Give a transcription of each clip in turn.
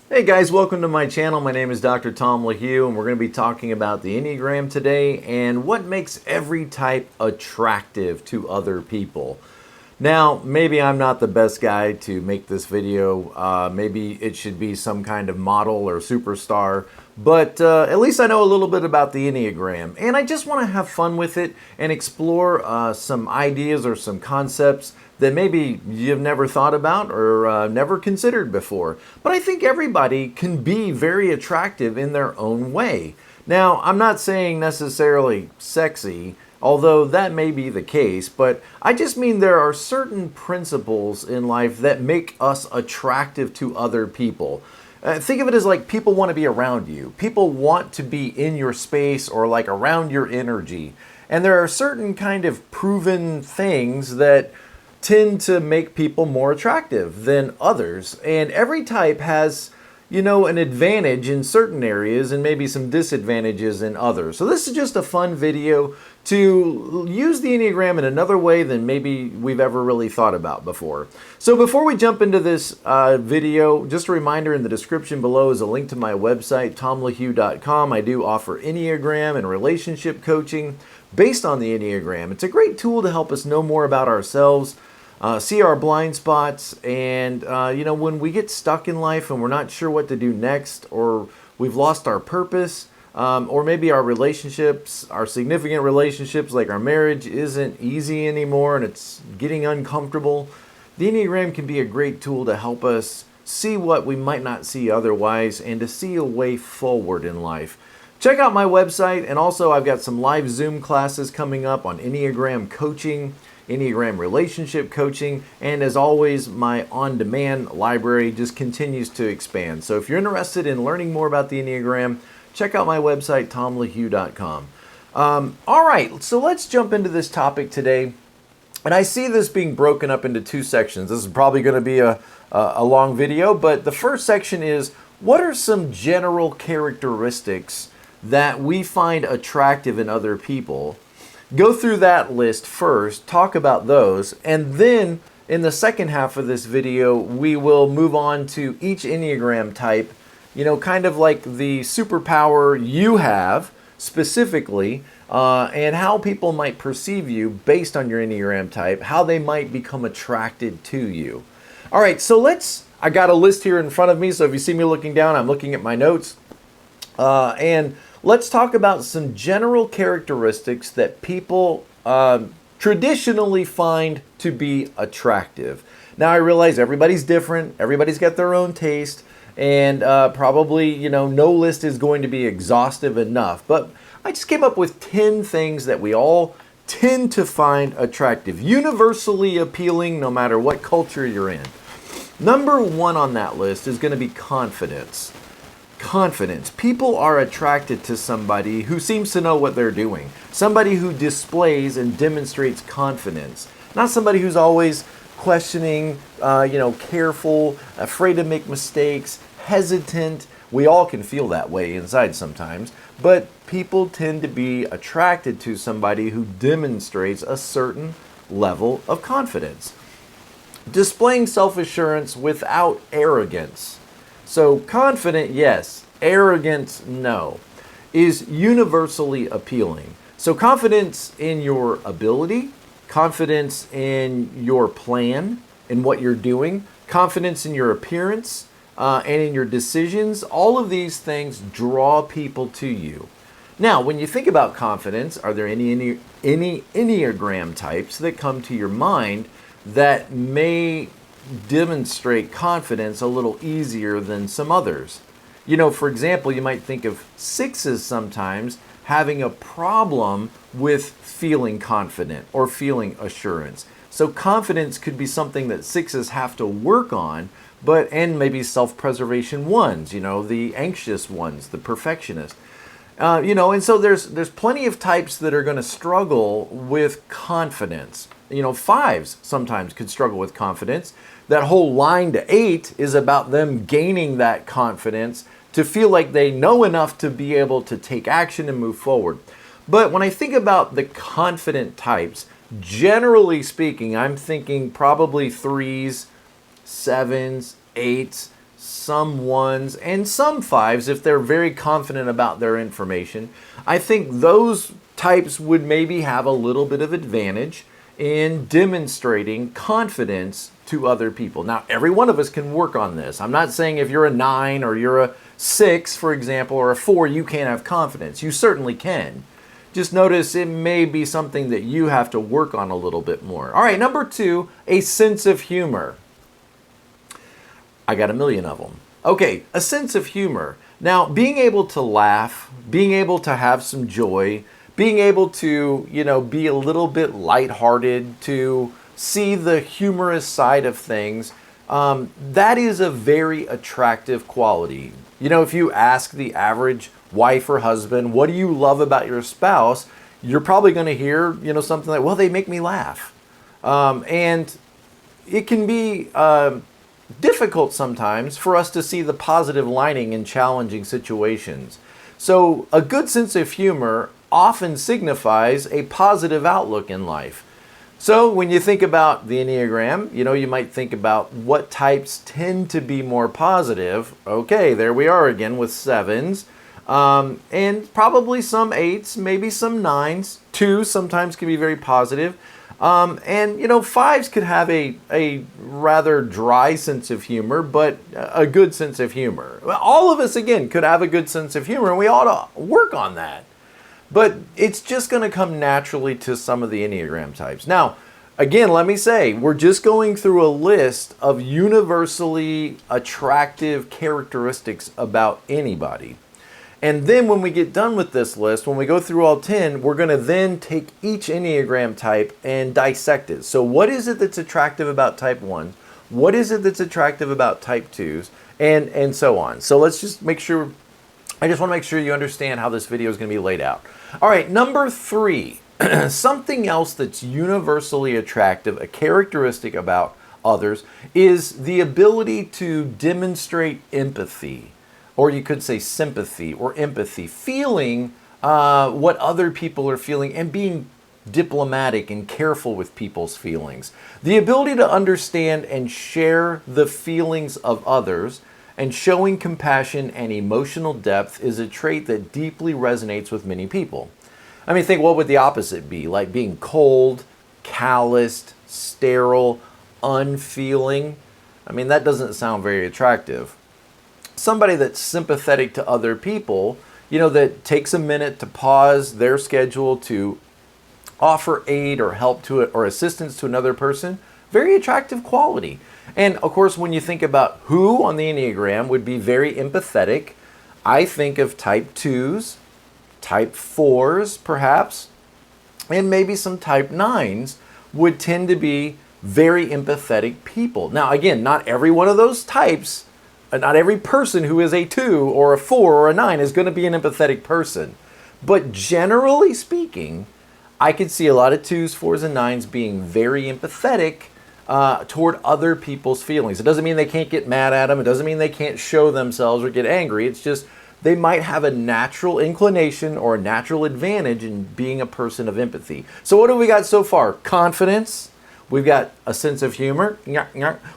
Hey guys, welcome to my channel. My name is Dr. Tom LaHue, and we're going to be talking about the Enneagram today and what makes every type attractive to other people. Now, maybe I'm not the best guy to make this video. Maybe it should be some kind of model or superstar, but at least I know a little bit about the Enneagram, and I just want to have fun with it and explore some ideas or some concepts that maybe you've never thought about or never considered before. But I think everybody can be very attractive in their own way. Now, I'm not saying necessarily sexy, although that may be the case, but I just mean there are certain principles in life that make us attractive to other people. Think of it as like people want to be around you. People want to be in your space or like around your energy. And there are certain kind of proven things that tend to make people more attractive than others. And every type has, an advantage in certain areas and maybe some disadvantages in others. So this is just a fun video to use the Enneagram in another way than maybe we've ever really thought about before. So before we jump into this video, just a reminder, in the description below is a link to my website, tomlahue.com. I do offer Enneagram and relationship coaching based on the Enneagram. It's a great tool to help us know more about ourselves, see our blind spots, and when we get stuck in life and we're not sure what to do next, or we've lost our purpose, or maybe our relationships, our significant relationships like our marriage isn't easy anymore and it's getting uncomfortable, the Enneagram can be a great tool to help us see what we might not see otherwise and to see a way forward in life. Check out my website, and also I've got some live Zoom classes coming up on Enneagram coaching, Enneagram relationship coaching, and as always, my on-demand library just continues to expand. So if you're interested in learning more about the Enneagram, check out my website, tomlahue.com. All right, so let's jump into this topic today. And I see this being broken up into two sections. This is probably going to be a long video, but the first section is, what are some general characteristics that we find attractive in other people? Go through that list first, talk about those, and then in the second half of this video, we will move on to each Enneagram type, kind of like the superpower you have specifically, and how people might perceive you based on your Enneagram type, how they might become attracted to you. All right, so I got a list here in front of me, so if you see me looking down, I'm looking at my notes, and let's talk about some general characteristics that people traditionally find to be attractive. Now, I realize everybody's different. Everybody's got their own taste. And probably, no list is going to be exhaustive enough. But I just came up with 10 things that we all tend to find attractive, universally appealing, no matter what culture you're in. Number one on that list is going to be confidence. Confidence. People are attracted to somebody who seems to know what they're doing. Somebody who displays and demonstrates confidence. Not somebody who's always questioning, careful, afraid to make mistakes, hesitant. We all can feel that way inside sometimes. But people tend to be attracted to somebody who demonstrates a certain level of confidence. Displaying self-assurance without arrogance. So confident, yes. Arrogance, no. Is universally appealing. So confidence in your ability, confidence in your plan, in what you're doing, confidence in your appearance, and in your decisions, all of these things draw people to you. Now, when you think about confidence, are there any Enneagram types that come to your mind that may demonstrate confidence a little easier than some others? For example, you might think of 6s sometimes having a problem with feeling confident or feeling assurance. So confidence could be something that 6s have to work on, and maybe self-preservation 1s, the anxious ones, the perfectionist. And so there's plenty of types that are going to struggle with confidence. 5s sometimes could struggle with confidence. That whole line to 8 is about them gaining that confidence to feel like they know enough to be able to take action and move forward. But when I think about the confident types, generally speaking, I'm thinking probably 3s, 7s, 8s, some ones, and some fives if they're very confident about their information. I think those types would maybe have a little bit of advantage in demonstrating confidence to other people. Now, every one of us can work on this. I'm not saying if you're a 9 or you're a 6, for example, or a 4, you can't have confidence. You certainly can. Just notice it may be something that you have to work on a little bit more. All right, number 2, a sense of humor. I got a million of them. Okay, a sense of humor. Now, being able to laugh, being able to have some joy, being able to, be a little bit lighthearted, to see the humorous side of things, that is a very attractive quality. If you ask the average wife or husband, what do you love about your spouse? You're probably going to hear, something like, well, they make me laugh. And it can be difficult sometimes for us to see the positive lining in challenging situations. So a good sense of humor often signifies a positive outlook in life. So when you think about the Enneagram, you might think about what types tend to be more positive. Okay, there we are again with 7s, and probably some 8s, maybe some 9s. 2 sometimes can be very positive. And 5s could have a rather dry sense of humor, but a good sense of humor. All of us, again, could have a good sense of humor, and we ought to work on that. But it's just going to come naturally to some of the Enneagram types. Now, again, let me say, we're just going through a list of universally attractive characteristics about anybody. And then when we get done with this list, when we go through all 10, we're going to then take each Enneagram type and dissect it. So what is it that's attractive about type 1? What is it that's attractive about type 2s? And so on. So let's just make sure, I just want to make sure you understand how this video is going to be laid out. All right, number 3, something else that's universally attractive, a characteristic about others, is the ability to demonstrate empathy. Or you could say sympathy or empathy, feeling what other people are feeling and being diplomatic and careful with people's feelings. The ability to understand and share the feelings of others and showing compassion and emotional depth is a trait that deeply resonates with many people. I mean, think, what would the opposite be? Like being cold, calloused, sterile, unfeeling? I mean, that doesn't sound very attractive. Somebody that's sympathetic to other people, that takes a minute to pause their schedule to offer aid or help to it or assistance to another person, very attractive quality. And of course, when you think about who on the Enneagram would be very empathetic, I think of type 2s, type 4s perhaps, and maybe some type 9s would tend to be very empathetic people. Now again, not every one of those types, not every person who is a 2 or a 4 or a 9 is going to be an empathetic person. But generally speaking, I could see a lot of 2s, 4s, and 9s being very empathetic toward other people's feelings. It doesn't mean they can't get mad at them. It doesn't mean they can't show themselves or get angry. It's just they might have a natural inclination or a natural advantage in being a person of empathy. So what have we got so far? Confidence. We've got a sense of humor.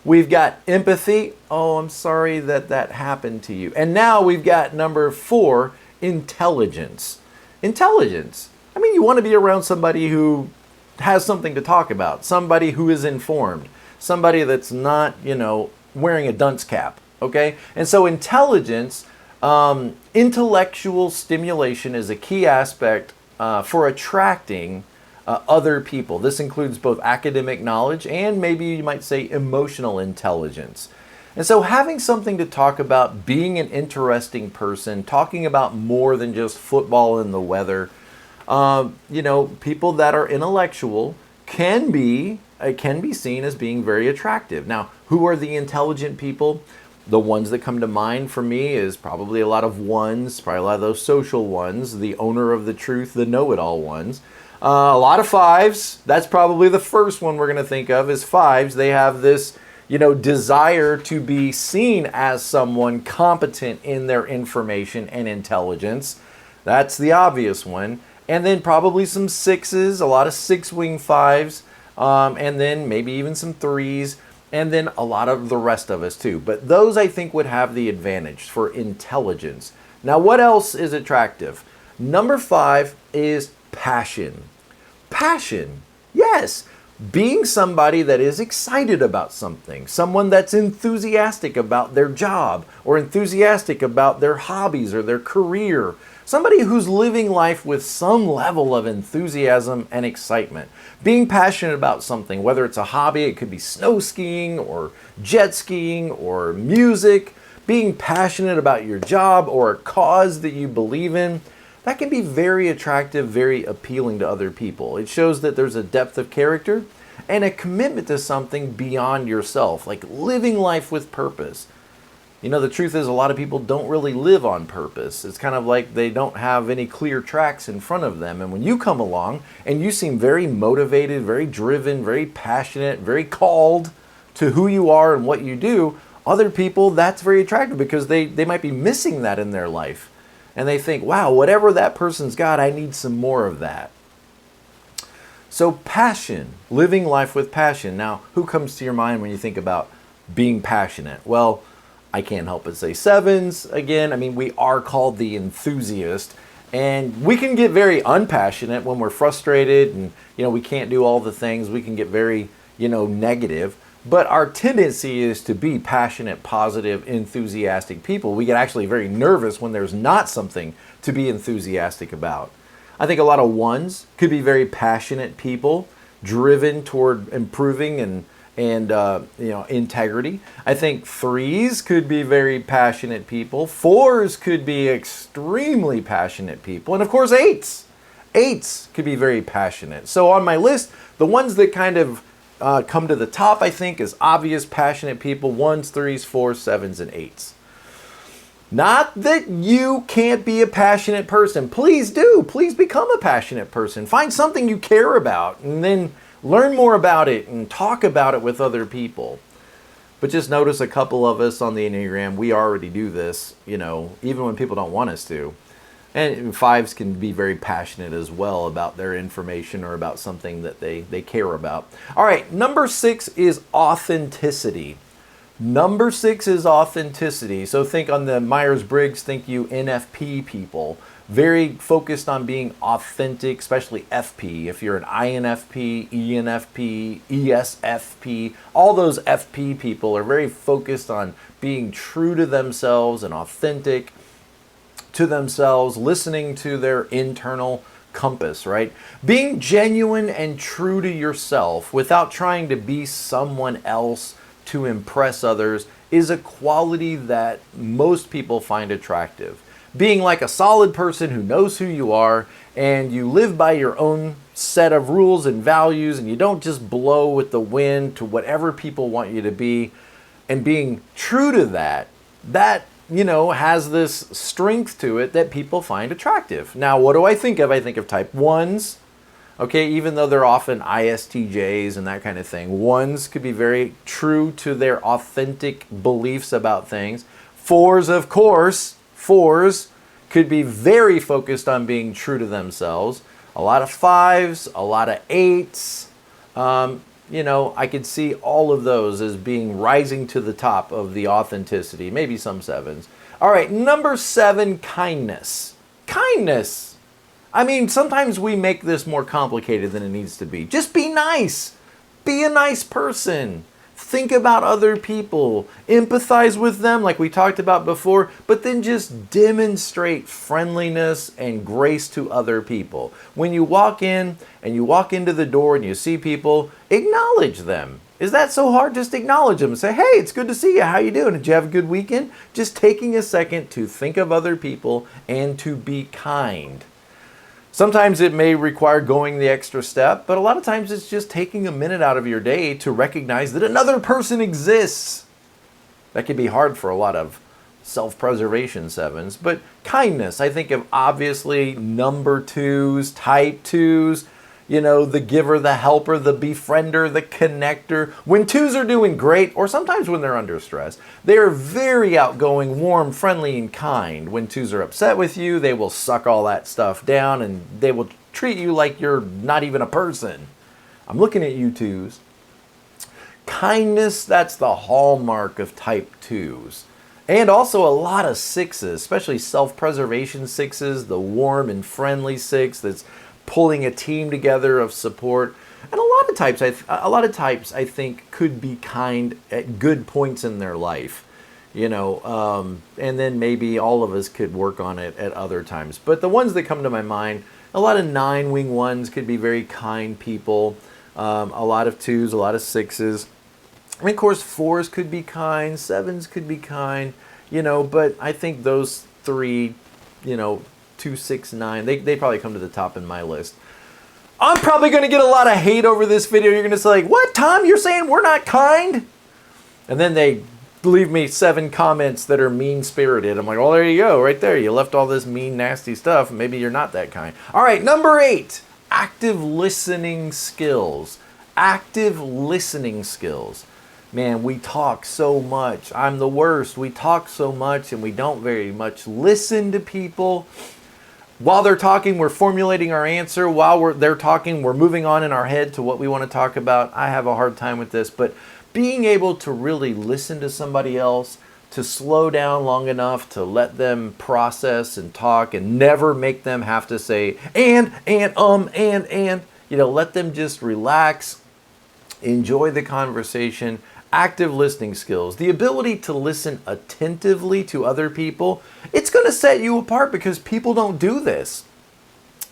We've got empathy. Oh, I'm sorry that happened to you. And now we've got number 4, intelligence. Intelligence. I mean, you want to be around somebody who has something to talk about, somebody who is informed, somebody that's not, wearing a dunce cap, okay? And so intelligence, intellectual stimulation is a key aspect for attracting other people. This includes both academic knowledge and maybe you might say emotional intelligence. And so having something to talk about, being an interesting person, talking about more than just football and the weather, people that are intellectual can be seen as being very attractive. Now, who are the intelligent people? The ones that come to mind for me is probably a lot of 1s, probably a lot of those social ones, the owner of the truth, the know-it-all ones. A lot of 5s. That's probably the first one we're going to think of is 5s. They have this, desire to be seen as someone competent in their information and intelligence. That's the obvious one. And then probably some 6s, a lot of 6-wing 5s, and then maybe even some 3s. and then a lot of the rest of us too. But those I think would have the advantage for intelligence. Now, what else is attractive? Number 5 is passion. Passion, yes. Being somebody that is excited about something, someone that's enthusiastic about their job or enthusiastic about their hobbies or their career, somebody who's living life with some level of enthusiasm and excitement. Being passionate about something, whether it's a hobby, it could be snow skiing or jet skiing or music, being passionate about your job or a cause that you believe in, that can be very attractive, very appealing to other people. It shows that there's a depth of character and a commitment to something beyond yourself, like living life with purpose. You know, the truth is a lot of people don't really live on purpose. It's kind of like they don't have any clear tracks in front of them. And when you come along and you seem very motivated, very driven, very passionate, very called to who you are and what you do, other people, that's very attractive because they might be missing that in their life. And they think, wow, whatever that person's got, I need some more of that. So passion, living life with passion. Now, who comes to your mind when you think about being passionate? Well, I can't help but say 7s. Again, I mean, we are called the enthusiast. And we can get very unpassionate when we're frustrated and, we can't do all the things. We can get very, negative. But our tendency is to be passionate, positive, enthusiastic people. We get actually very nervous when there's not something to be enthusiastic about. I think a lot of 1s could be very passionate people, driven toward improving and integrity. I think 3s could be very passionate people. 4s could be extremely passionate people. And of course, 8s. 8s could be very passionate. So on my list, the ones that kind of come to the top, I think, is obvious passionate people: 1s, 3s, 4s, 7s, and 8s. Not that you can't be a passionate person. Please do. Please become a passionate person. Find something you care about and then learn more about it and talk about it with other people. But just notice a couple of us on the Enneagram, we already do this, even when people don't want us to. And 5s can be very passionate as well about their information or about something that they care about. All right, number 6 is authenticity. Number 6 is authenticity. So think on the Myers-Briggs, think you NFP people. Very focused on being authentic, especially FP. If you're an INFP, ENFP, ESFP, all those FP people are very focused on being true to themselves and authentic to themselves, listening to their internal compass, right? Being genuine and true to yourself without trying to be someone else to impress others is a quality that most people find attractive. Being like a solid person who knows who you are and you live by your own set of rules and values and you don't just blow with the wind to whatever people want you to be, and being true to that has this strength to it that people find attractive. Now, what do I think of? I think of type 1s. Okay, even though they're often ISTJs and that kind of thing, 1s could be very true to their authentic beliefs about things. 4s, of course, 4s could be very focused on being true to themselves. A lot of 5s, a lot of 8s. I could see all of those as being rising to the top of the authenticity, maybe some 7s. All right, number 7, kindness. Kindness. I mean, sometimes we make this more complicated than it needs to be. Just be nice. Be a nice person. Think about other people. Empathize with them like we talked about before, but then just demonstrate friendliness and grace to other people. When you walk in and you walk into the door and you see people, acknowledge them. Is that so hard? Just acknowledge them and say, hey, it's good to see you. How you doing? Did you have a good weekend? Just taking a second to think of other people and to be kind. Sometimes it may require going the extra step, but a lot of times it's just taking a minute out of your day to recognize that another person exists. That can be hard for a lot of self-preservation 7s, but kindness, I think of obviously number 2s, type 2s, the giver, the helper, the befriender, the connector. When 2s are doing great, or sometimes when they're under stress, they are very outgoing, warm, friendly, and kind. When 2s are upset with you, they will suck all that stuff down and they will treat you like you're not even a person. I'm looking at you 2s. Kindness, that's the hallmark of type 2s. And also a lot of 6s, especially self-preservation 6s, the warm and friendly 6 that's pulling a team together of support. And a lot of types I think could be kind at good points in their life, and then maybe all of us could work on it at other times. But the ones that come to my mind, a lot of 9-wing 1s could be very kind people, a lot of 2s, a lot of 6s. And of course, 4s could be kind, 7s could be kind, but I think those 3, 2, 6, 9, they probably come to the top in my list. I'm probably going to get a lot of hate over this video. You're going to say, what, Tom? You're saying we're not kind? And then they leave me 7 comments that are mean-spirited. I'm like, well, there you go, right there. You left all this mean, nasty stuff. Maybe you're not that kind. All right, number 8, active listening skills. Active listening skills. Man, we talk so much. I'm the worst. We talk so much and we don't very much listen to people. While they're talking, we're formulating our answer. While they're talking, we're moving on in our head to what we want to talk about. I have a hard time with this, but being able to really listen to somebody else, to slow down long enough to let them process and talk and never make them have to say, and, let them just relax, enjoy the conversation. Active listening skills, the ability to listen attentively to other people, it's going to set you apart because people don't do this.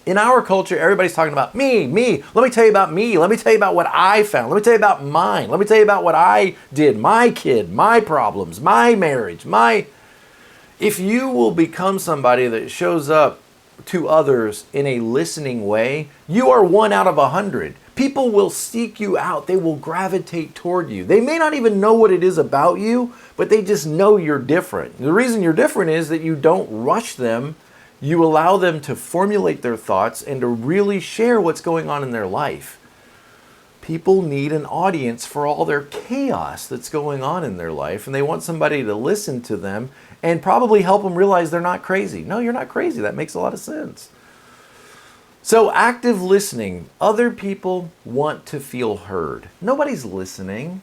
In our culture, everybody's talking about me. Let me tell you about me. Let me tell you about what I found. Let me tell you about mine. Let me tell you about what I did, my kid, my problems, my marriage, If you will become somebody that shows up to others in a listening way, you are 1 out of 100. People will seek you out. They will gravitate toward you. They may not even know what it is about you, but they just know you're different. The reason you're different is that you don't rush them. You allow them to formulate their thoughts and to really share what's going on in their life. People need an audience for all their chaos that's going on in their life, and they want somebody to listen to them and probably help them realize they're not crazy. No, you're not crazy. That makes a lot of sense. So active listening, other people want to feel heard. Nobody's listening.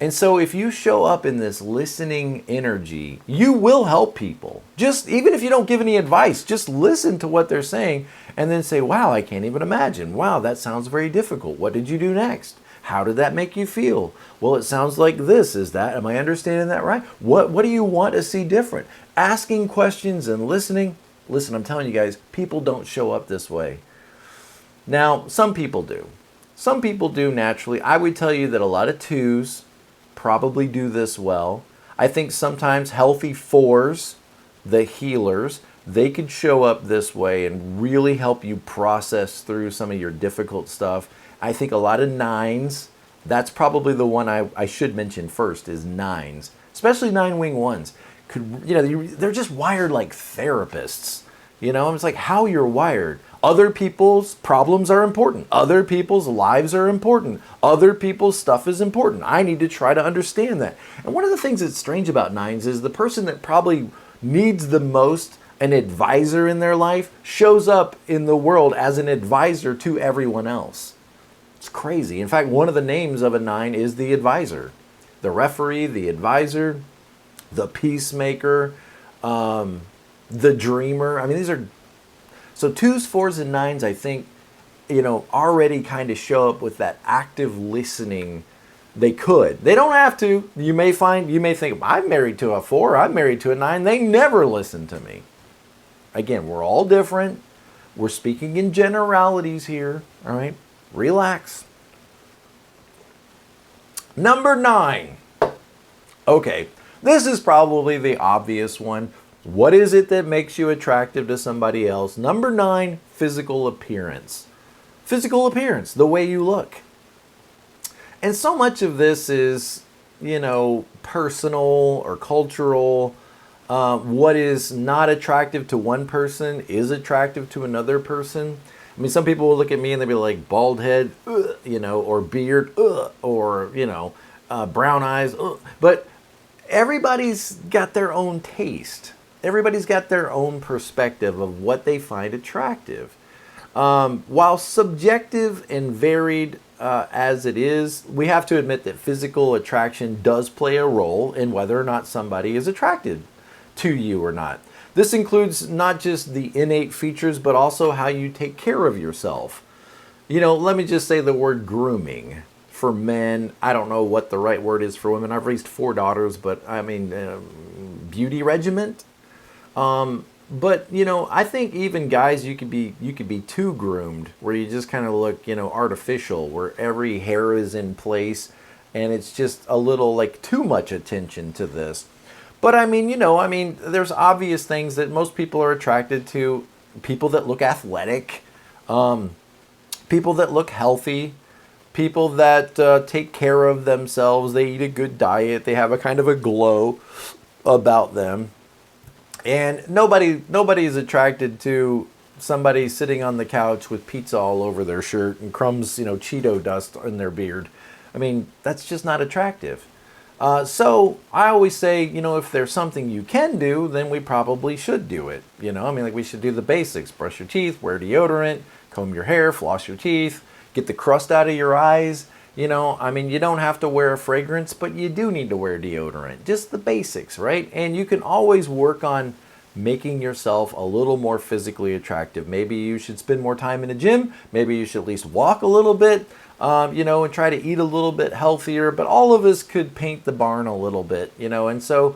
And so if you show up in this listening energy, you will help people. Just even if you don't give any advice, just listen to what they're saying and then say, wow, I can't even imagine. Wow, that sounds very difficult. What did you do next? How did that make you feel? Well, it sounds like this. Am I understanding that right? What do you want to see different? Asking questions and listening. Listen, I'm telling you guys, people don't show up this way. Now, some people do. Some people do naturally. I would tell you that a lot of 2s probably do this well. I think sometimes healthy 4s, the healers, they could show up this way and really help you process through some of your difficult stuff. I think a lot of 9s, that's probably the one I should mention first, is 9s, especially 9-wing 1s. They're just wired like therapists. It's like how you're wired. Other people's problems are important. Other people's lives are important. Other people's stuff is important. I need to try to understand that. And one of the things that's strange about 9s is the person that probably needs the most an advisor in their life shows up in the world as an advisor to everyone else. It's crazy. In fact, one of the names of a 9 is the advisor. The referee, the advisor, the peacemaker, the dreamer. I mean, these are... So 2s, 4s, and 9s, I think, already kind of show up with that active listening. They could. They don't have to. You may think, I'm married to a 4, I'm married to a 9. They never listen to me. Again, we're all different. We're speaking in generalities here. All right? Relax. Number 9. Okay, this is probably the obvious one. What is it that makes you attractive to somebody else? Number 9, physical appearance. Physical appearance, the way you look. And so much of this is, personal or cultural. What is not attractive to one person is attractive to another person. I mean, some people will look at me and they'll be like, bald head, or beard, or, brown eyes. But everybody's got their own taste. Everybody's got their own perspective of what they find attractive. While subjective and varied, as it is, we have to admit that physical attraction does play a role in whether or not somebody is attracted to you or not. This includes not just the innate features, but also how you take care of yourself. Let me just say the word grooming. For men, I don't know what the right word is for women. I've raised 4 daughters, but I mean, beauty regiment. But I think even guys, you could be too groomed, where you just kind of look, artificial, where every hair is in place, and it's just a little like too much attention to this. But I mean, there's obvious things that most people are attracted to: people that look athletic, people that look healthy, people that take care of themselves. They eat a good diet. They have a kind of a glow about them. And nobody is attracted to somebody sitting on the couch with pizza all over their shirt and crumbs, Cheeto dust in their beard. I mean, that's just not attractive. So I always say, if there's something you can do, then we probably should do it. We should do the basics: brush your teeth, wear deodorant, comb your hair, floss your teeth, get the crust out of your eyes. You don't have to wear a fragrance, but you do need to wear deodorant. Just the basics, right? And you can always work on making yourself a little more physically attractive. Maybe you should spend more time in the gym. Maybe you should at least walk a little bit, and try to eat a little bit healthier. But all of us could paint the barn a little bit, and so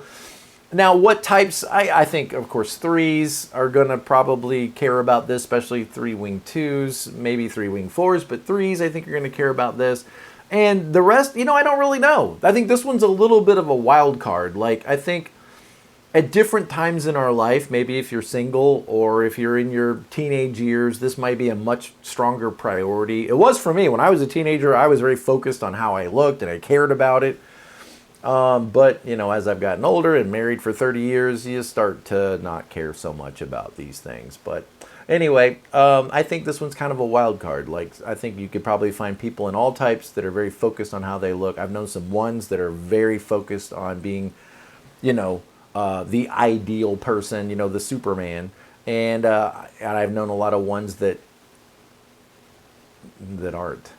now what types? I think, of course, 3s are going to probably care about this, especially 3-wing 2s, maybe 3-wing 4s, but 3s I think are going to care about this. And the rest, I don't really know. I think this one's a little bit of a wild card. I think at different times in our life, maybe if you're single or if you're in your teenage years, this might be a much stronger priority. It was for me. When I was a teenager, I was very focused on how I looked and I cared about it. But, as I've gotten older and married for 30 years, you start to not care so much about these things. But anyway, I think this one's kind of a wild card. I think you could probably find people in all types that are very focused on how they look. I've known some ones that are very focused on being, the ideal person, the Superman. And I've known a lot of ones that aren't.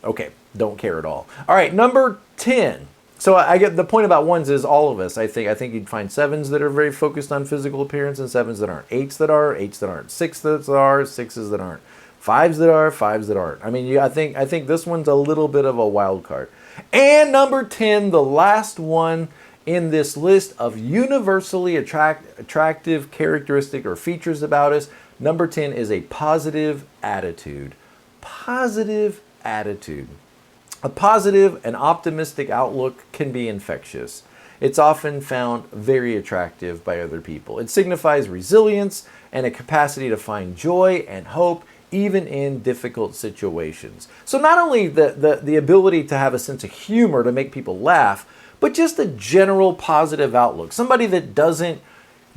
Okay, don't care at all. All right, number 10. So I get the point about 1s is all of us. I think you'd find 7s that are very focused on physical appearance and 7s that aren't. 8s that are, 8s that aren't. 6s that are, 6s that aren't. 5s that are, 5s that aren't. I mean, I think this one's a little bit of a wild card. And number 10, the last one in this list of universally attractive characteristic or features about us, number 10 is a positive attitude. Positive attitude. A positive and optimistic outlook can be infectious. It's often found very attractive by other people. It signifies resilience and a capacity to find joy and hope even in difficult situations. So not only the ability to have a sense of humor to make people laugh, but just a general positive outlook. Somebody that doesn't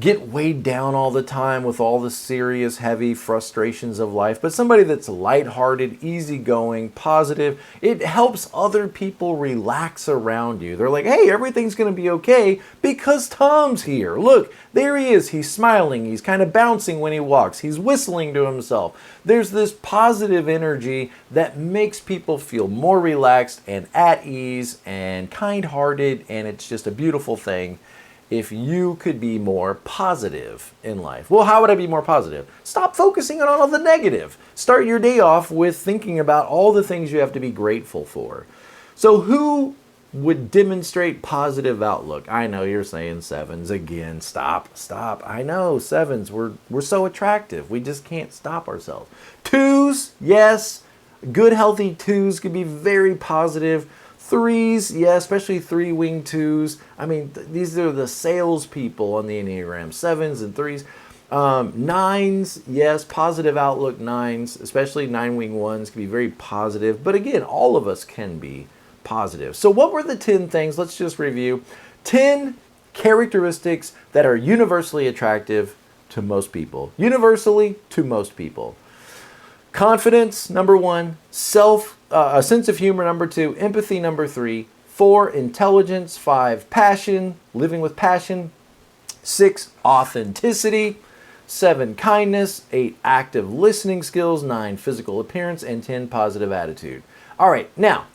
get weighed down all the time with all the serious, heavy frustrations of life, but somebody that's lighthearted, easygoing, positive. It helps other people relax around you. They're like, hey, everything's going to be okay because Tom's here. Look, there he is. He's smiling. He's kind of bouncing when he walks. He's whistling to himself. There's this positive energy that makes people feel more relaxed and at ease and kind-hearted, and it's just a beautiful thing. If you could be more positive in life. Well, how would I be more positive? Stop focusing on all the negative. Start your day off with thinking about all the things you have to be grateful for. So who would demonstrate positive outlook? I know you're saying 7s again. Stop. I know 7s. We're so attractive. We just can't stop ourselves. 2s, yes. Good, healthy 2s could be very positive. 3s, yeah, especially 3-wing 2s. I mean, these are the salespeople on the Enneagram. 7s and 3s. 9s, yes, positive outlook 9s, especially 9-wing 1s can be very positive. But again, all of us can be positive. So what were the 10 things? Let's just review. 10 characteristics that are universally attractive to most people. Universally to most people. Confidence, number 1. A sense of humor, number 2. Empathy, number 3. 4. Intelligence. 5. Passion, living with passion. 6. Authenticity. 7. Kindness. 8. Active listening skills. 9. Physical appearance. And 10. Positive attitude. All right, now,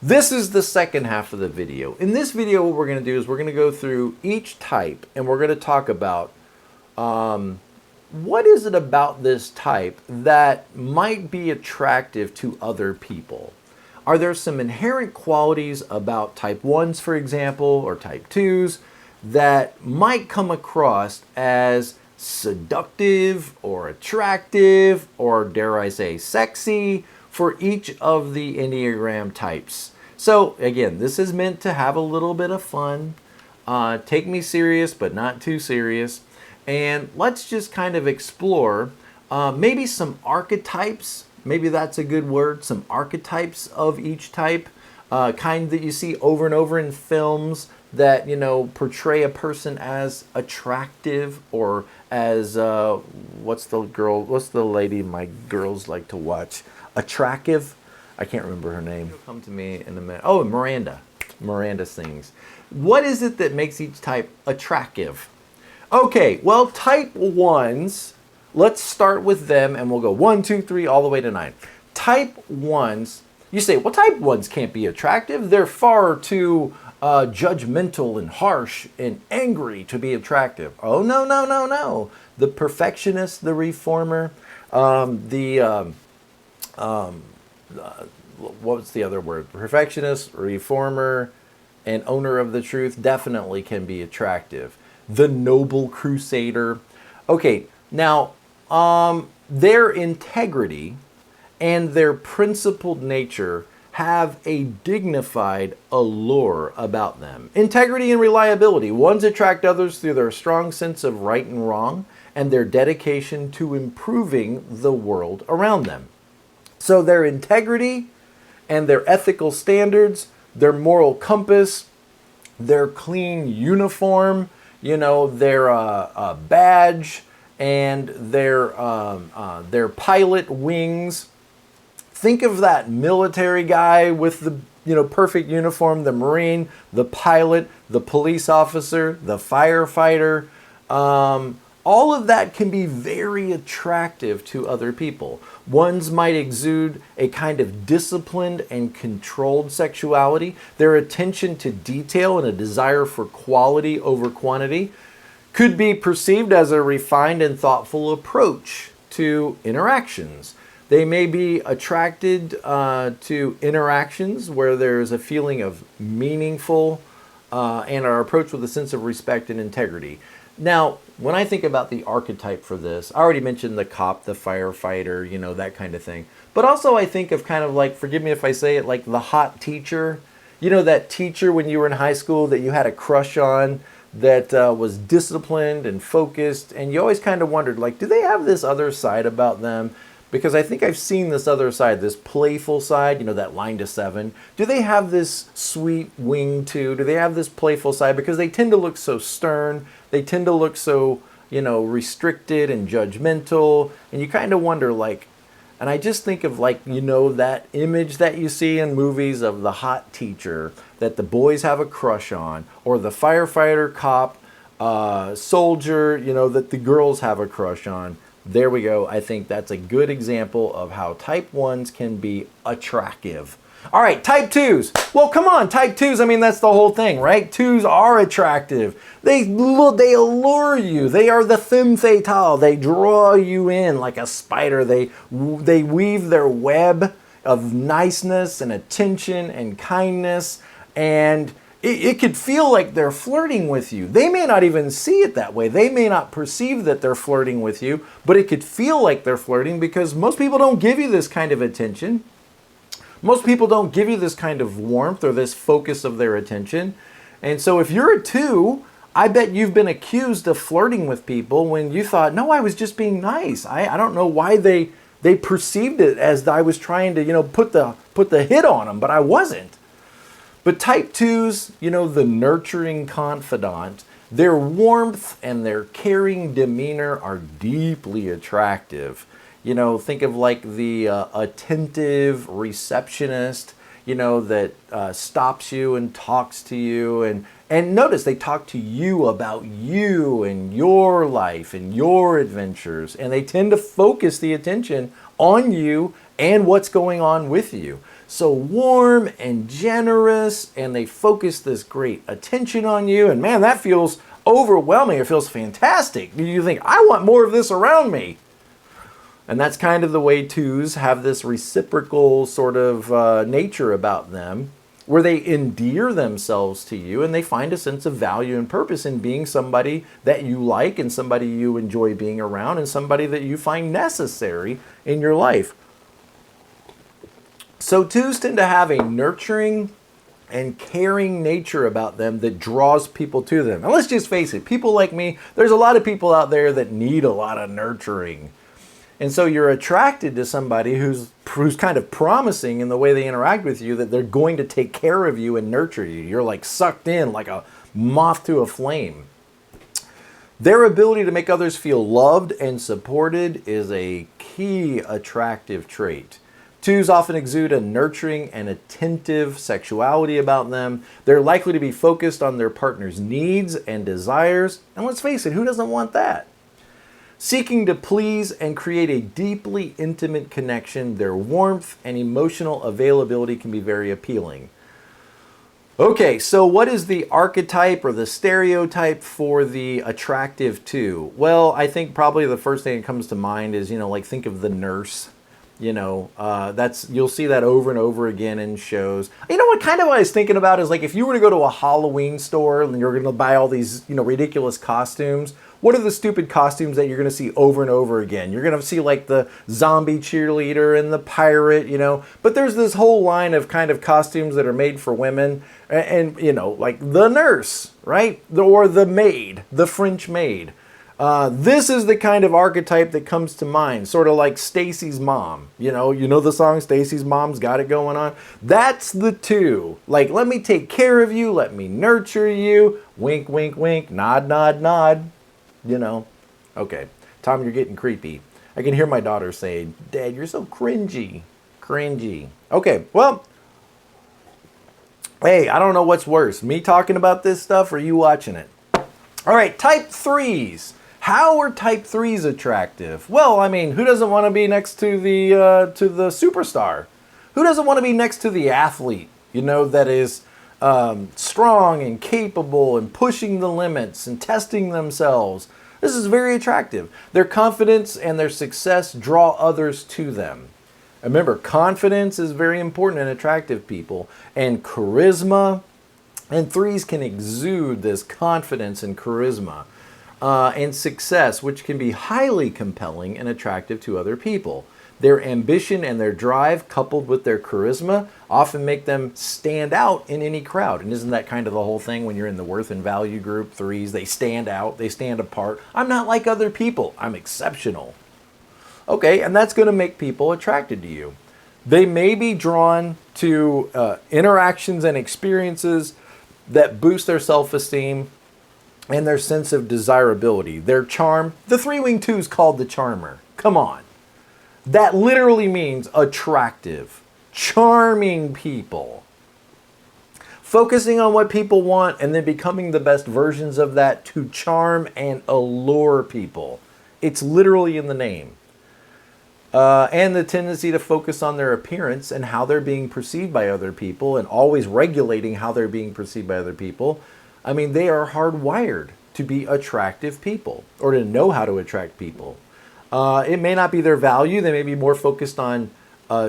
this is the second half of the video. In this video, what we're going to do is we're going to go through each type and we're going to talk about what is it about this type that might be attractive to other people. Are there some inherent qualities about type 1s, for example, or type 2s that might come across as seductive or attractive or, dare I say, sexy for each of the Enneagram types? So again, this is meant to have a little bit of fun. Take me serious, but not too serious. And let's just kind of explore maybe some archetypes. Maybe that's a good word. Some archetypes of each type, kind that you see over and over in films that, you know, portray a person as attractive or as, what's the lady my girls like to watch? Attractive? I can't remember her name. It'll come to me in a minute. Oh, Miranda. Miranda sings. What is it that makes each type attractive? Okay, well, type 1s, let's start with them and we'll go 1, 2, 3, all the way to 9. Type 1s, you say, well, type 1s can't be attractive. They're far too judgmental and harsh and angry to be attractive. Oh, no, no, no, no. The perfectionist, the reformer, what's the other word? Perfectionist, reformer, and owner of the truth definitely can be attractive. The noble crusader. Okay, now their integrity and their principled nature have a dignified allure about them. Integrity and reliability. Ones attract others through their strong sense of right and wrong and their dedication to improving the world around them. So their integrity and their ethical standards, their moral compass, their clean uniform, you know, their badge and their pilot wings. Think of that military guy with the, you know, perfect uniform, the Marine, the pilot, the police officer, the firefighter. All of that can be very attractive to other people. Ones might exude a kind of disciplined and controlled sexuality. Their attention to detail and a desire for quality over quantity could be perceived as a refined and thoughtful approach to interactions. They may be attracted to interactions where there's a feeling of meaningful and are approached with a sense of respect and integrity. Now, when I think about the archetype for this, I already mentioned the cop, the firefighter, you know, that kind of thing. But also I think of kind of like, forgive me if I say it, like the hot teacher. You know, that teacher when you were in high school that you had a crush on that was disciplined and focused. And you always kind of wondered, like, do they have this other side about them? Because I think I've seen this other side, this playful side, you know, that line to 7. Do they have this sweet wing too? Do they have this playful side? Because they tend to look so stern. They tend to look so, you know, restricted and judgmental. And you kind of wonder, like, and I just think of, like, you know, that image that you see in movies of the hot teacher that the boys have a crush on, or the firefighter, cop, soldier, you know, that the girls have a crush on. There we go. I think that's a good example of how type 1s can be attractive. All right, type 2s. Well, come on, type 2s, I mean, that's the whole thing, right? 2s are attractive. They allure you. They are the femme fatale. They draw you in like a spider. They weave their web of niceness and attention and kindness, and it could feel like they're flirting with you. They may not even see it that way. They may not perceive that they're flirting with you, but it could feel like they're flirting because most people don't give you this kind of attention. Most people don't give you this kind of warmth or this focus of their attention. And so if you're a 2, I bet you've been accused of flirting with people when you thought, no, I was just being nice. I don't know why they perceived it as I was trying to, you know, put the hit on them, but I wasn't. But type 2s, you know, the nurturing confidant, their warmth and their caring demeanor are deeply attractive. You know, think of like the attentive receptionist, you know, that stops you and talks to you. And notice they talk to you about you and your life and your adventures. And they tend to focus the attention on you and what's going on with you. so warm and generous, and they focus this great attention on you. And man, that feels overwhelming. It feels fantastic. You think, I want more of this around me. And that's kind of the way twos have this reciprocal sort of nature about them, where they endear themselves to you and they find a sense of value and purpose in being somebody that you like and somebody you enjoy being around and somebody that you find necessary in your life. So twos tend to have a nurturing and caring nature about them that draws people to them. And let's just face it, people like me, there's a lot of people out there that need a lot of nurturing. And so you're attracted to somebody who's kind of promising in the way they interact with you that they're going to take care of you and nurture you. You're like sucked in like a moth to a flame. Their ability to make others feel loved and supported is a key attractive trait. Twos often exude a nurturing and attentive sexuality about them. They're likely to be focused on their partner's needs and desires. And let's face it, who doesn't want that? Seeking to please and create a deeply intimate connection, their warmth and emotional availability can be very appealing. Okay, so what is the archetype or the stereotype for the attractive two? Well, I think probably the first thing that comes to mind is, like think of the nurse. You'll see that over and over again in shows. What I was thinking about is like if you were to go to a Halloween store and you're going to buy all these, ridiculous costumes, what are the stupid costumes that you're going to see over and over again? You're going to see like the zombie cheerleader and the pirate, but there's this whole line of kind of costumes that are made for women and like the nurse, right? Or the maid, the French maid. This is the kind of archetype that comes to mind, sort of like Stacy's mom. You know the song Stacy's Mom's Got It Going On? That's the two. Like, let me take care of you, let me nurture you, wink, wink, wink, nod, nod, nod. Okay, Tom, you're getting creepy. I can hear my daughter say, Dad, you're so cringy. Cringy. Okay, well, hey, I don't know what's worse, me talking about this stuff or you watching it. All right, type threes. How are type threes attractive? Well, who doesn't want to be next to the superstar? Who doesn't want to be next to the athlete, that is strong and capable and pushing the limits and testing themselves? This is very attractive. Their confidence and their success draw others to them. Remember, confidence is very important in attractive people, and charisma. And threes can exude this confidence and charisma and success, which can be highly compelling and attractive to other people. Their ambition and their drive, coupled with their charisma, often make them stand out in any crowd. And isn't that kind of the whole thing when you're in the worth and value group, threes? They stand out, they stand apart. I'm not like other people, I'm exceptional. Okay, and that's going to make people attracted to you. They may be drawn to interactions and experiences that boost their self-esteem and their sense of desirability. Their charm, the three-wing two is called the charmer. Come on. That literally means attractive, charming people. Focusing on what people want and then becoming the best versions of that to charm and allure people. It's literally in the name. And the tendency to focus on their appearance and how they're being perceived by other people and always regulating how they're being perceived by other people. They are hardwired to be attractive people or to know how to attract people. It may not be their value. They may be more focused on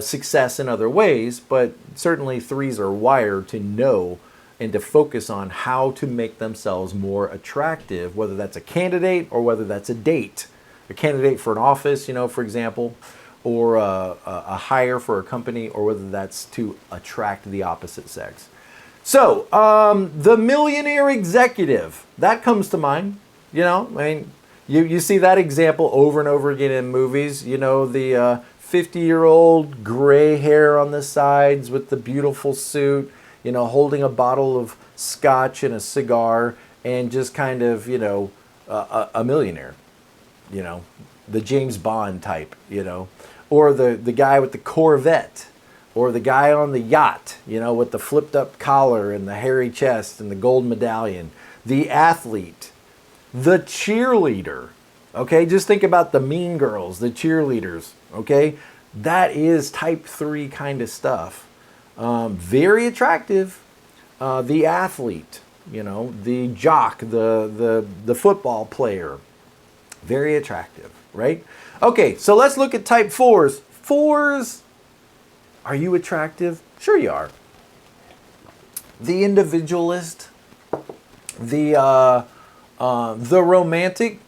success in other ways, but certainly threes are wired to know and to focus on how to make themselves more attractive, whether that's a candidate or whether that's a date. A candidate for an office, for example, or a hire for a company, or whether that's to attract the opposite sex. So, the millionaire executive, that comes to mind. You see that example over and over again in movies. The 50-year-old gray hair on the sides with the beautiful suit, holding a bottle of scotch and a cigar and just kind of, a millionaire. The James Bond type, or the guy with the Corvette, or the guy on the yacht, with the flipped up collar and the hairy chest and the gold medallion, the athlete, the cheerleader, okay? Just think about the mean girls, the cheerleaders, okay? That is type 3 kind of stuff. Very attractive. The athlete, the jock, the football player. Very attractive, right? Okay, so let's look at type 4s. 4s, are you attractive? Sure you are. The individualist, the romantic.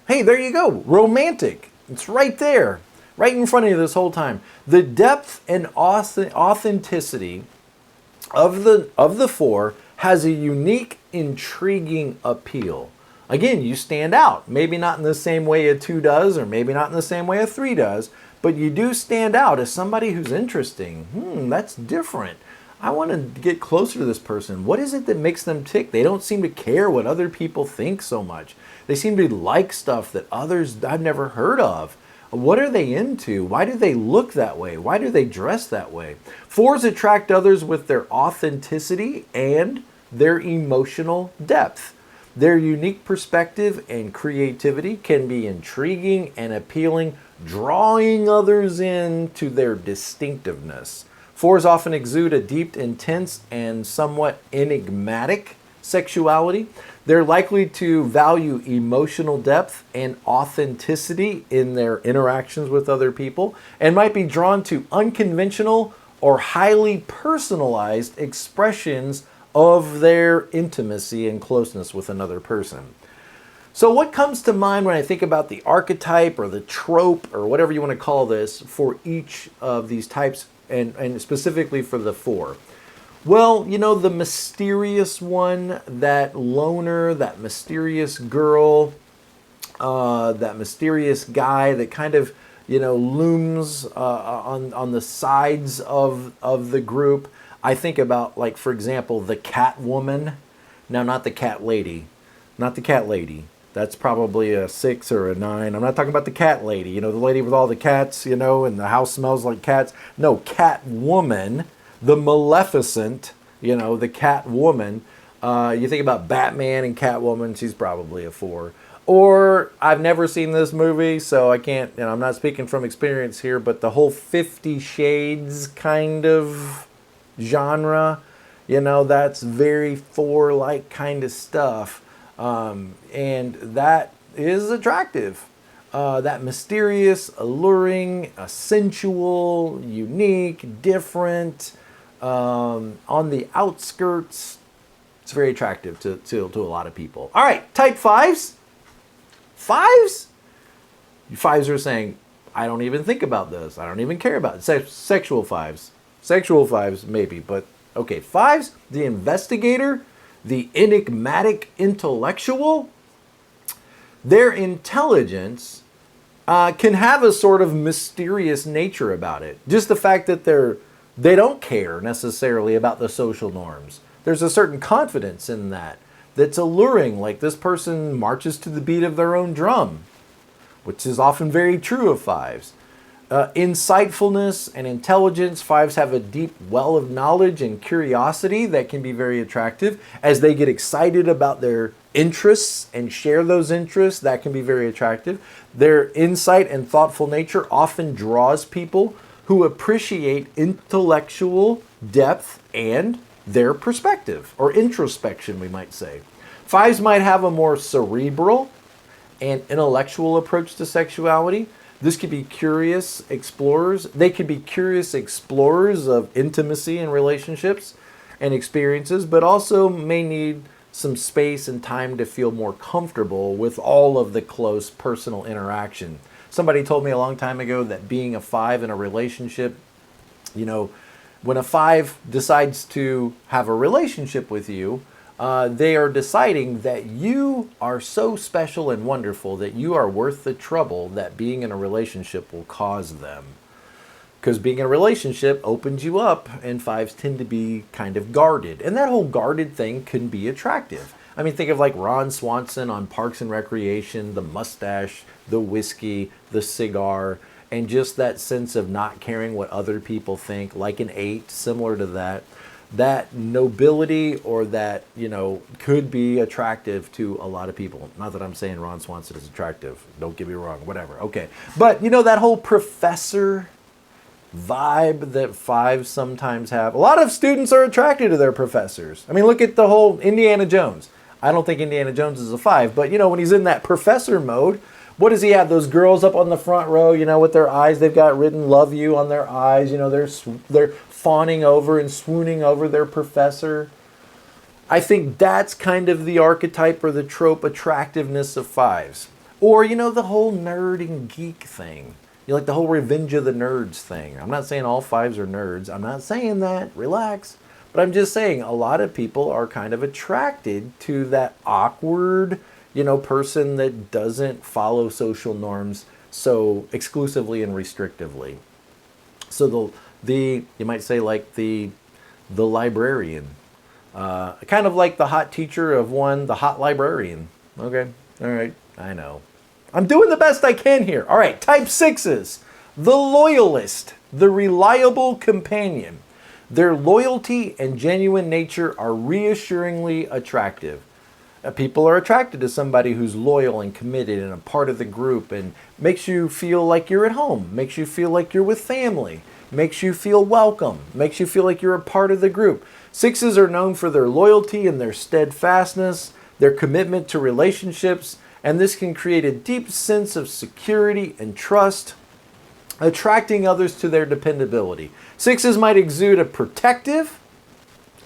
Hey, there you go, romantic. It's right there, right in front of you this whole time. The depth and authenticity of the 4 has a unique, intriguing appeal. Again, you stand out. Maybe not in the same way a 2 does, or maybe not in the same way a 3 does, but you do stand out as somebody who's interesting. That's different. I want to get closer to this person. What is it that makes them tick? They don't seem to care what other people think so much. They seem to like stuff that others I've never heard of. What are they into? Why do they look that way? Why do they dress that way? 4s attract others with their authenticity and their emotional depth. Their unique perspective and creativity can be intriguing and appealing, drawing others into their distinctiveness. 4s often exude a deep, intense, and somewhat enigmatic sexuality. They're likely to value emotional depth and authenticity in their interactions with other people, and might be drawn to unconventional or highly personalized expressions of their intimacy and closeness with another person. So what comes to mind when I think about the archetype or the trope or whatever you want to call this for each of these types, and specifically for the 4? Well, the mysterious one, that loner, that mysterious girl, that mysterious guy that kind of, looms on the sides of the group. I think about, like, for example, the cat woman. Now, not the cat lady. Not the cat lady. That's probably a 6 or a 9. I'm not talking about the cat lady. The lady with all the cats, and the house smells like cats. No, cat woman. The Maleficent, the cat woman. You think about Batman and Catwoman, she's probably a 4. Or, I've never seen this movie, so I can't, I'm not speaking from experience here, but the whole 50 Shades kind of genre, that's very 4-like kind of stuff. And that is attractive. That mysterious, alluring, sensual, unique, different, on the outskirts. It's very attractive to a lot of people. All right, type 5s. 5s? You 5s are saying, I don't even think about this. I don't even care about it. Sexual 5s. Sexual 5s, maybe, but okay. 5s, the investigator, the enigmatic intellectual. Their intelligence can have a sort of mysterious nature about it. Just the fact that they don't care necessarily about the social norms. There's a certain confidence in that's alluring, like this person marches to the beat of their own drum, which is often very true of 5s. Insightfulness and intelligence. 5s have a deep well of knowledge and curiosity that can be very attractive. As they get excited about their interests and share those interests, that can be very attractive. Their insight and thoughtful nature often draws people who appreciate intellectual depth and their perspective, or introspection, we might say. 5s might have a more cerebral and intellectual approach to sexuality. This could be curious explorers. They could be curious explorers of intimacy and relationships and experiences, but also may need some space and time to feel more comfortable with all of the close personal interaction. Somebody told me a long time ago that being a 5 in a relationship, when a 5 decides to have a relationship with you, they are deciding that you are so special and wonderful that you are worth the trouble that being in a relationship will cause them. Because being in a relationship opens you up, and 5s tend to be kind of guarded. And that whole guarded thing can be attractive. I mean, think of like Ron Swanson on Parks and Recreation, the mustache, the whiskey, the cigar, and just that sense of not caring what other people think, like an 8, similar to that. That nobility, or that, could be attractive to a lot of people. Not that I'm saying Ron Swanson is attractive. Don't get me wrong, whatever. Okay. But, that whole professor vibe that fives sometimes have. A lot of students are attracted to their professors. I mean, look at the whole Indiana Jones. I don't think Indiana Jones is a 5, but when he's in that professor mode, what does he have? Those girls up on the front row, with their eyes, they've got written "love you" on their eyes. They're fawning over and swooning over their professor. I think that's kind of the archetype or the trope attractiveness of 5s. Or, the whole nerd and geek thing. Like the whole Revenge of the Nerds thing. I'm not saying all 5s are nerds. I'm not saying that. Relax. But I'm just saying a lot of people are kind of attracted to that awkward, person that doesn't follow social norms so exclusively and restrictively. So you might say like the librarian. Kind of like the hot teacher of one, the hot librarian. Okay. All right. I know. I'm doing the best I can here. All right. Type 6s. The loyalist. The reliable companion. Their loyalty and genuine nature are reassuringly attractive. People are attracted to somebody who's loyal and committed and a part of the group and makes you feel like you're at home, makes you feel like you're with family, makes you feel welcome, makes you feel like you're a part of the group. 6s are known for their loyalty and their steadfastness, their commitment to relationships, and this can create a deep sense of security and trust, attracting others to their dependability. 6s might exude a protective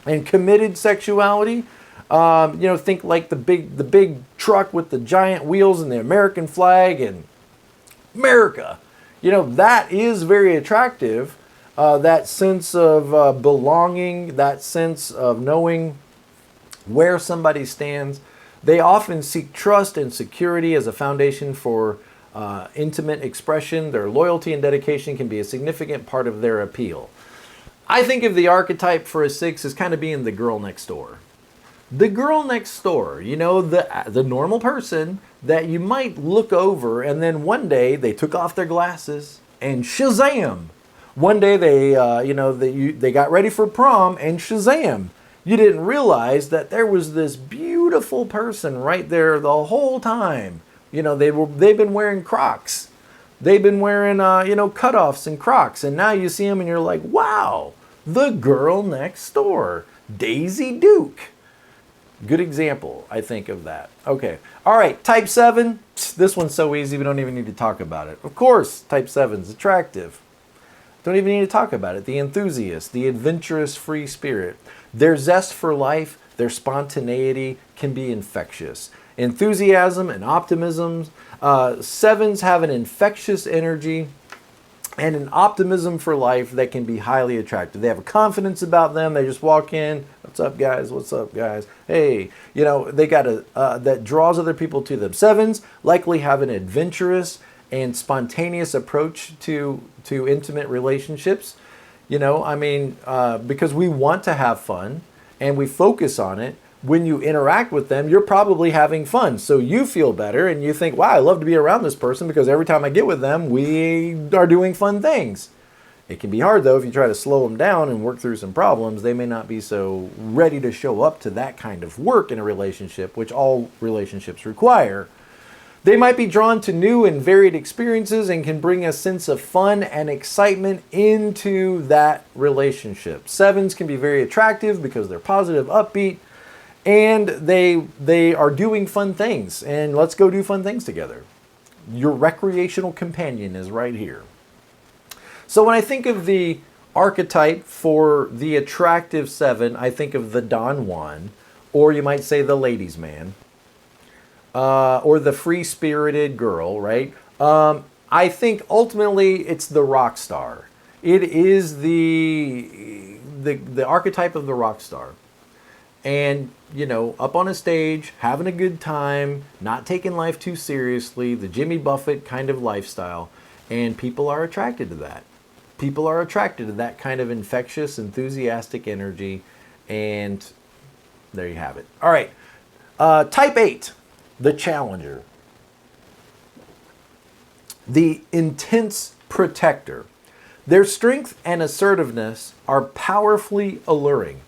and committed sexuality. Think like the big truck with the giant wheels and the American flag and America. That is very attractive. That sense of belonging, that sense of knowing where somebody stands. They often seek trust and security as a foundation for intimate expression. Their loyalty and dedication can be a significant part of their appeal. I think of the archetype for a 6 as kind of being the girl next door. The girl next door, the normal person that you might look over and then one day they took off their glasses and shazam. One day they got ready for prom and shazam. You didn't realize that there was this beautiful person right there the whole time. They've been wearing Crocs. They've been wearing, cutoffs and Crocs. And now you see them and you're like, wow, the girl next door, Daisy Duke. Good example, I think, of that. Okay. All right. Type 7. This one's so easy we don't even need to talk about it. Of course, type 7's attractive. Don't even need to talk about it. The enthusiast, the adventurous free spirit. Their zest for life, their spontaneity can be infectious. Enthusiasm and optimism. 7s have an infectious energy and an optimism for life that can be highly attractive. They have a confidence about them. They just walk in. What's up, guys? What's up, guys? Hey, they got that draws other people to them. 7s likely have an adventurous and spontaneous approach to intimate relationships. Because we want to have fun and we focus on it. When you interact with them, you're probably having fun. So you feel better and you think, wow, I love to be around this person because every time I get with them, we are doing fun things. It can be hard, though, if you try to slow them down and work through some problems. They may not be so ready to show up to that kind of work in a relationship, which all relationships require. They might be drawn to new and varied experiences and can bring a sense of fun and excitement into that relationship. 7s can be very attractive because they're positive, upbeat, and they are doing fun things. And let's go do fun things together. Your recreational companion is right here. So when I think of the archetype for the attractive 7, I think of the Don Juan, or you might say the ladies' man, or the free-spirited girl, right? I think ultimately it's the rock star. It is the archetype of the rock star. And, up on a stage, having a good time, not taking life too seriously, the Jimmy Buffett kind of lifestyle. And people are attracted to that. People are attracted to that kind of infectious, enthusiastic energy. And there you have it. All right. Type 8, the challenger. The intense protector. Their strength and assertiveness are powerfully alluring.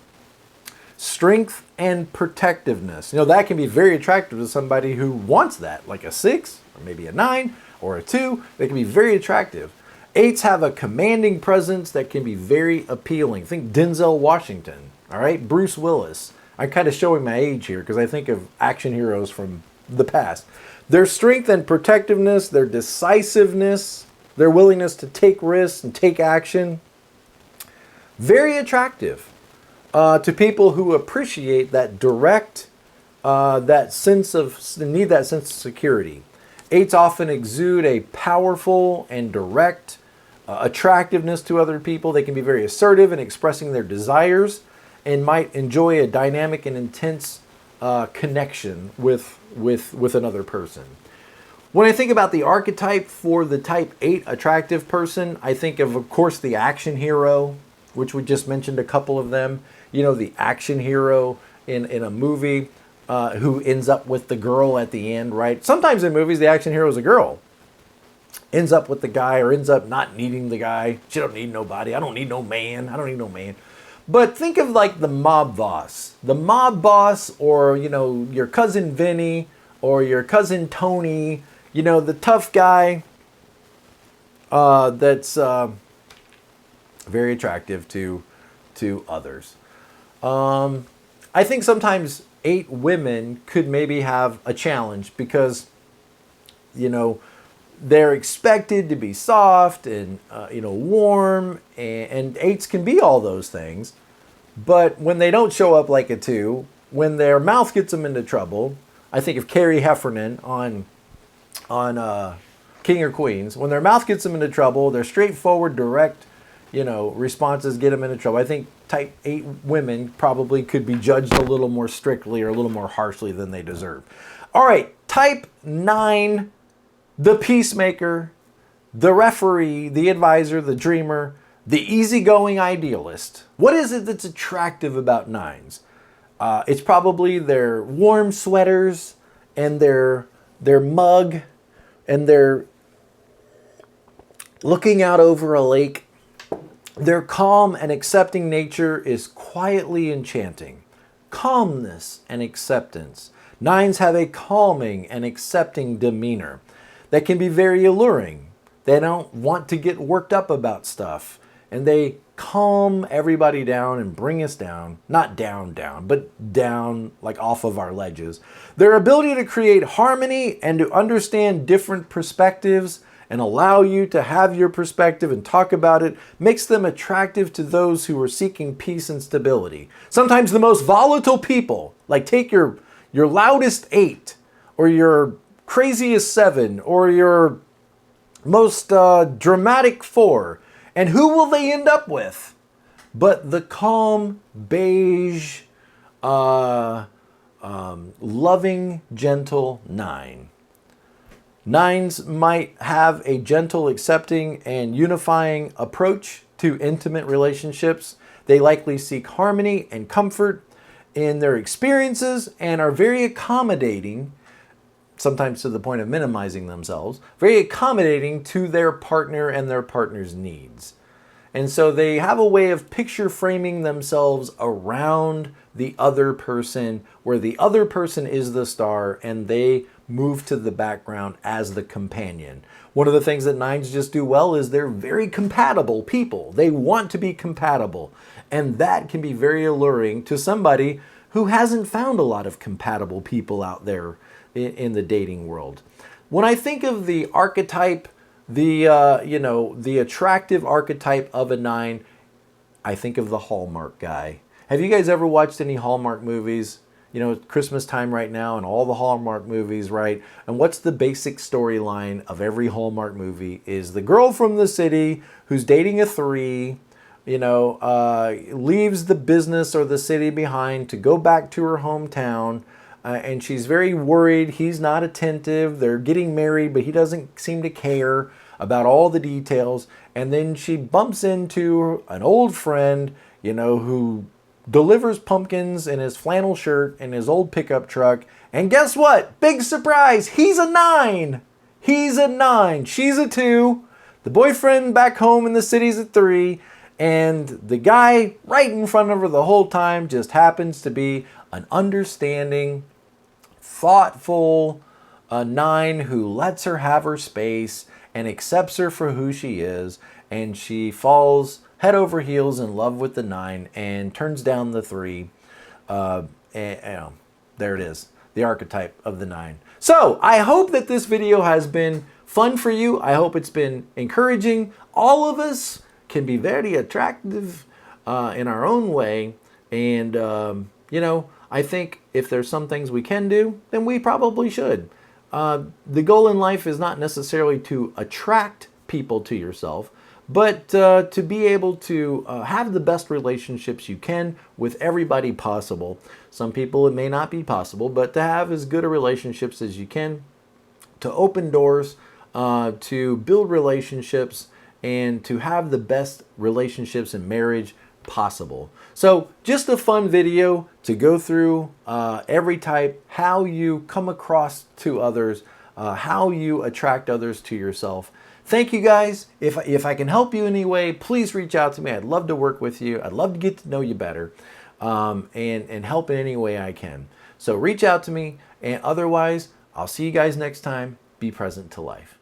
Strength and protectiveness. That can be very attractive to somebody who wants that, like a 6 or maybe a 9 or a 2. They can be very attractive. Eights have a commanding presence that can be very appealing. Think Denzel Washington, all right? Bruce Willis. I'm kind of showing my age here because I think of action heroes from the past. Their strength and protectiveness, their decisiveness, their willingness to take risks and take action, very attractive to people who appreciate that direct, that sense of security. Eights often exude a powerful and direct attractiveness to other people. They can be very assertive in expressing their desires and might enjoy a dynamic and intense connection with another person. When I think about the archetype for the type 8 attractive person, I think of course, the action hero, which we just mentioned a couple of them. You know, the action hero in a movie who ends up with the girl at the end, right? Sometimes in movies, the action hero is a girl. Ends up with the guy or ends up not needing the guy. She don't need nobody. I don't need no man. I don't need no man. But think of like the mob boss. The mob boss, or, you know, your cousin Vinny or your cousin Tony, you know, the tough guy that's very attractive to others. I think sometimes 8 women could maybe have a challenge because, you know, they're expected to be soft and, you know, warm, and 8s can be all those things. But when they don't show up like a 2, when their mouth gets them into trouble, I think of Carrie Heffernan on King or Queens. When their mouth gets them into trouble, their straightforward, direct, you know, responses get them into trouble. I think type 8 women probably could be judged a little more strictly or a little more harshly than they deserve. All right, type 9, the peacemaker, the referee, the advisor, the dreamer, the easygoing idealist. What is it that's attractive about 9s? It's probably their warm sweaters and their mug and their looking out over a lake. Their calm and accepting nature is quietly enchanting. Calmness and acceptance. 9s have a calming and accepting demeanor that can be very alluring. They don't want to get worked up about stuff, and they calm everybody down and bring us down. Not down, but down, like off of our ledges. Their ability to create harmony and to understand different perspectives and allow you to have your perspective and talk about it makes them attractive to those who are seeking peace and stability. Sometimes the most volatile people, like take your loudest 8 or your craziest 7 or your most dramatic 4, and who will they end up with? But the calm, beige, loving, gentle 9. 9s might have a gentle, accepting, and unifying approach to intimate relationships. They likely seek harmony and comfort in their experiences and are very accommodating, sometimes to the point of minimizing themselves, very accommodating to their partner and their partner's needs. And so they have a way of picture framing themselves around the other person, where the other person is the star and they move to the background as the companion. One of the things that 9s just do well is they're very compatible people. They want to be compatible. And that can be very alluring to somebody who hasn't found a lot of compatible people out there in the dating world. When I think of the archetype, the attractive archetype of a 9, I think of the Hallmark guy. Have you guys ever watched any Hallmark movies? You know, it's Christmas time right now and all the Hallmark movies, right? And what's the basic storyline of every Hallmark movie is the girl from the city who's dating a 3, leaves the business or the city behind to go back to her hometown. And she's very worried. He's not attentive. They're getting married, but he doesn't seem to care about all the details. And then she bumps into an old friend, who delivers pumpkins in his flannel shirt and his old pickup truck. And guess what? Big surprise. He's a 9. He's a 9. She's a 2. The boyfriend back home in the city's a 3. And the guy right in front of her the whole time just happens to be an understanding, thoughtful 9 who lets her have her space and accepts her for who she is, and she falls head over heels in love with the 9 and turns down the 3. And, there it is, the archetype of the 9. So I hope that this video has been fun for you. I hope it's been encouraging. All of us can be very attractive in our own way. And, I think if there's some things we can do, then we probably should. The goal in life is not necessarily to attract people to yourself, but to be able to have the best relationships you can with everybody possible. Some people it may not be possible, but to have as good a relationships as you can, to open doors, to build relationships, and to have the best relationships in marriage possible. So just a fun video to go through every type, how you come across to others, how you attract others to yourself. Thank you guys. If I can help you in any way, please reach out to me. I'd love to work with you. I'd love to get to know you better and help in any way I can. So reach out to me, and otherwise, I'll see you guys next time. Be present to life.